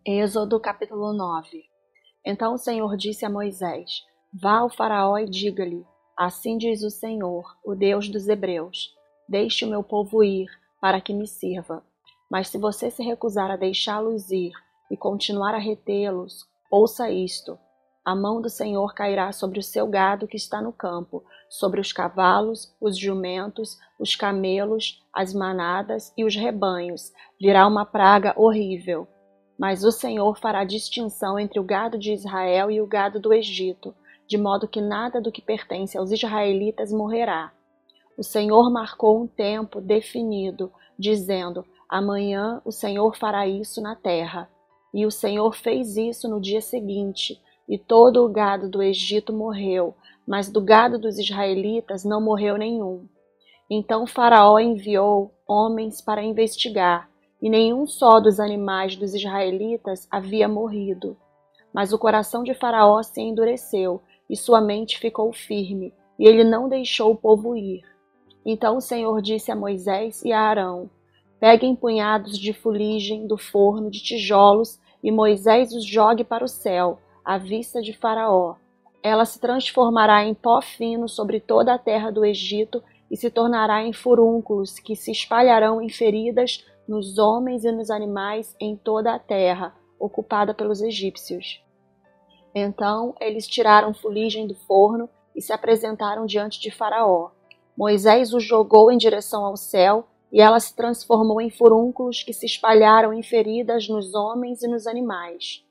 Êxodo capítulo 9. Então o Senhor disse a Moisés: Vá ao faraó e diga-lhe: Assim diz o Senhor, o Deus dos Hebreus: Deixe o meu povo ir, para que me sirva. Mas se você se recusar a deixá-los ir e continuar a retê-los, ouça isto: a mão do Senhor cairá sobre o seu gado que está no campo, sobre os cavalos, os jumentos, os camelos, as manadas e os rebanhos. Virá uma praga horrível. Mas o Senhor fará distinção entre o gado de Israel e o gado do Egito, de modo que nada do que pertence aos israelitas morrerá. O Senhor marcou um tempo definido, dizendo: Amanhã o Senhor fará isso na terra. E o Senhor fez isso no dia seguinte, e todo o gado do Egito morreu, mas do gado dos israelitas não morreu nenhum. Então Faraó enviou homens para investigar, e nenhum só dos animais dos israelitas havia morrido. Mas o coração de Faraó se endureceu, e sua mente ficou firme, e ele não deixou o povo ir. Então o Senhor disse a Moisés e a Arão: Peguem punhados de fuligem do forno de tijolos, e Moisés os jogue para o céu, à vista de Faraó. Ela se transformará em pó fino sobre toda a terra do Egito, e se tornará em furúnculos que se espalharão em feridas nos homens e nos animais em toda a terra, ocupada pelos egípcios. Então eles tiraram fuligem do forno e se apresentaram diante de Faraó. Moisés os jogou em direção ao céu, e ela se transformou em furúnculos que se espalharam em feridas nos homens e nos animais.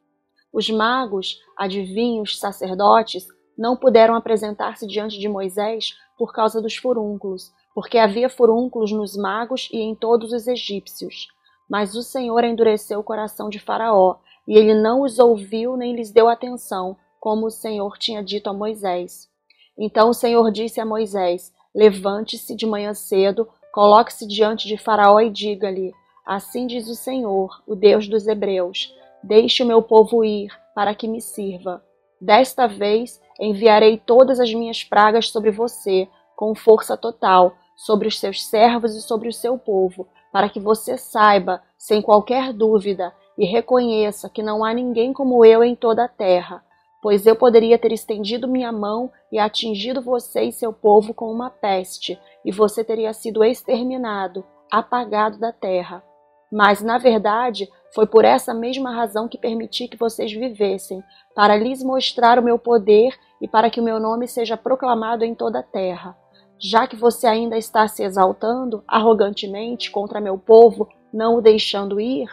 Os magos, adivinhos, sacerdotes, não puderam apresentar-se diante de Moisés por causa dos furúnculos, porque havia furúnculos nos magos e em todos os egípcios. Mas o Senhor endureceu o coração de Faraó, e ele não os ouviu nem lhes deu atenção, como o Senhor tinha dito a Moisés. Então o Senhor disse a Moisés: Levante-se de manhã cedo, coloque-se diante de Faraó e diga-lhe: Assim diz o Senhor, o Deus dos Hebreus: Deixe o meu povo ir, para que me sirva. Desta vez enviarei todas as minhas pragas sobre você, com força total, sobre os seus servos e sobre o seu povo, para que você saiba, sem qualquer dúvida, e reconheça que não há ninguém como eu em toda a terra, pois eu poderia ter estendido minha mão e atingido você e seu povo com uma peste, e você teria sido exterminado, apagado da terra. Mas, na verdade, foi por essa mesma razão que permiti que vocês vivessem, para lhes mostrar o meu poder e para que o meu nome seja proclamado em toda a terra. Já que você ainda está se exaltando arrogantemente contra meu povo, não o deixando ir,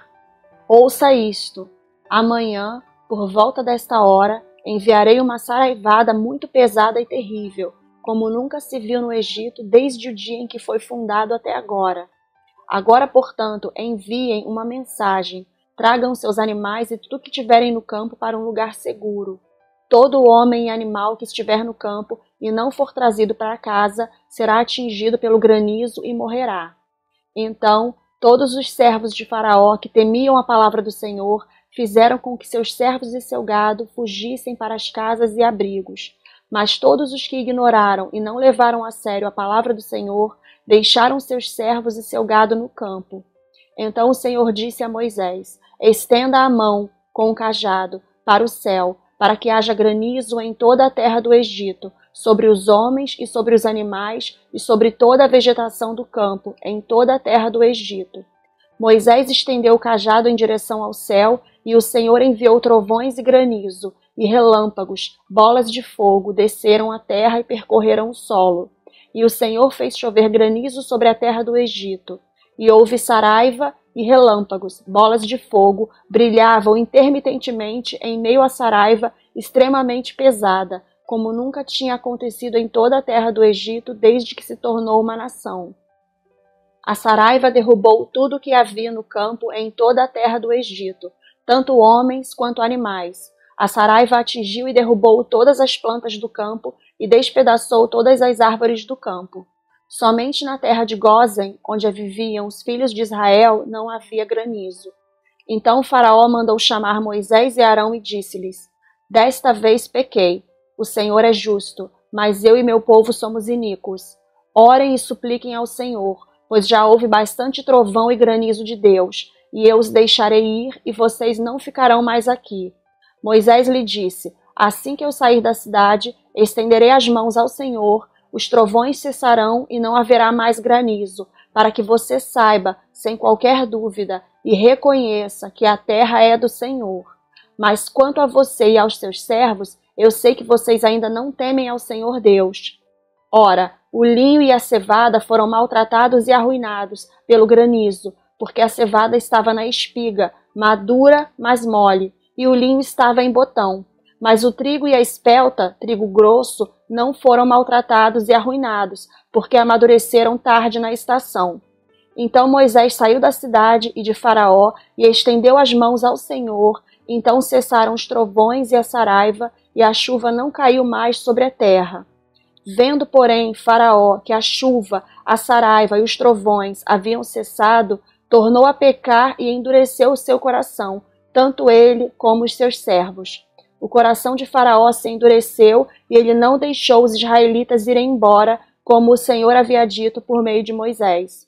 ouça isto: amanhã, por volta desta hora, enviarei uma saraivada muito pesada e terrível, como nunca se viu no Egito desde o dia em que foi fundado até agora. Agora, portanto, enviem uma mensagem, tragam seus animais e tudo que tiverem no campo para um lugar seguro. Todo homem e animal que estiver no campo e não for trazido para casa será atingido pelo granizo e morrerá. Então, todos os servos de Faraó que temiam a palavra do Senhor fizeram com que seus servos e seu gado fugissem para as casas e abrigos. Mas todos os que ignoraram e não levaram a sério a palavra do Senhor deixaram seus servos e seu gado no campo. Então o Senhor disse a Moisés: Estenda a mão com o cajado para o céu, para que haja granizo em toda a terra do Egito, sobre os homens e sobre os animais e sobre toda a vegetação do campo, em toda a terra do Egito. Moisés estendeu o cajado em direção ao céu, e o Senhor enviou trovões e granizo, e relâmpagos, bolas de fogo, desceram a terra e percorreram o solo. E o Senhor fez chover granizo sobre a terra do Egito. E houve saraiva e relâmpagos, bolas de fogo, brilhavam intermitentemente em meio à saraiva extremamente pesada, como nunca tinha acontecido em toda a terra do Egito desde que se tornou uma nação. A saraiva derrubou tudo o que havia no campo em toda a terra do Egito, tanto homens quanto animais. A saraiva atingiu e derrubou todas as plantas do campo e despedaçou todas as árvores do campo. Somente na terra de Gósen, onde viviam os filhos de Israel, não havia granizo. Então o Faraó mandou chamar Moisés e Arão e disse-lhes: Desta vez pequei. O Senhor é justo, mas eu e meu povo somos iníquos. Orem e supliquem ao Senhor, pois já houve bastante trovão e granizo de Deus, e eu os deixarei ir, e vocês não ficarão mais aqui. Moisés lhe disse: assim que eu sair da cidade, estenderei as mãos ao Senhor, os trovões cessarão e não haverá mais granizo, para que você saiba, sem qualquer dúvida, e reconheça que a terra é do Senhor. Mas quanto a você e aos seus servos, eu sei que vocês ainda não temem ao Senhor Deus. Ora, o linho e a cevada foram maltratados e arruinados pelo granizo, porque a cevada estava na espiga, madura, mas mole, e o linho estava em botão. Mas o trigo e a espelta, trigo grosso, não foram maltratados e arruinados, porque amadureceram tarde na estação. Então Moisés saiu da cidade e de Faraó e estendeu as mãos ao Senhor. Então cessaram os trovões e a saraiva, e a chuva não caiu mais sobre a terra. Vendo, porém, Faraó que a chuva, a saraiva e os trovões haviam cessado, tornou a pecar e endureceu o seu coração, tanto ele como os seus servos. O coração de Faraó se endureceu e ele não deixou os israelitas irem embora, como o Senhor havia dito por meio de Moisés.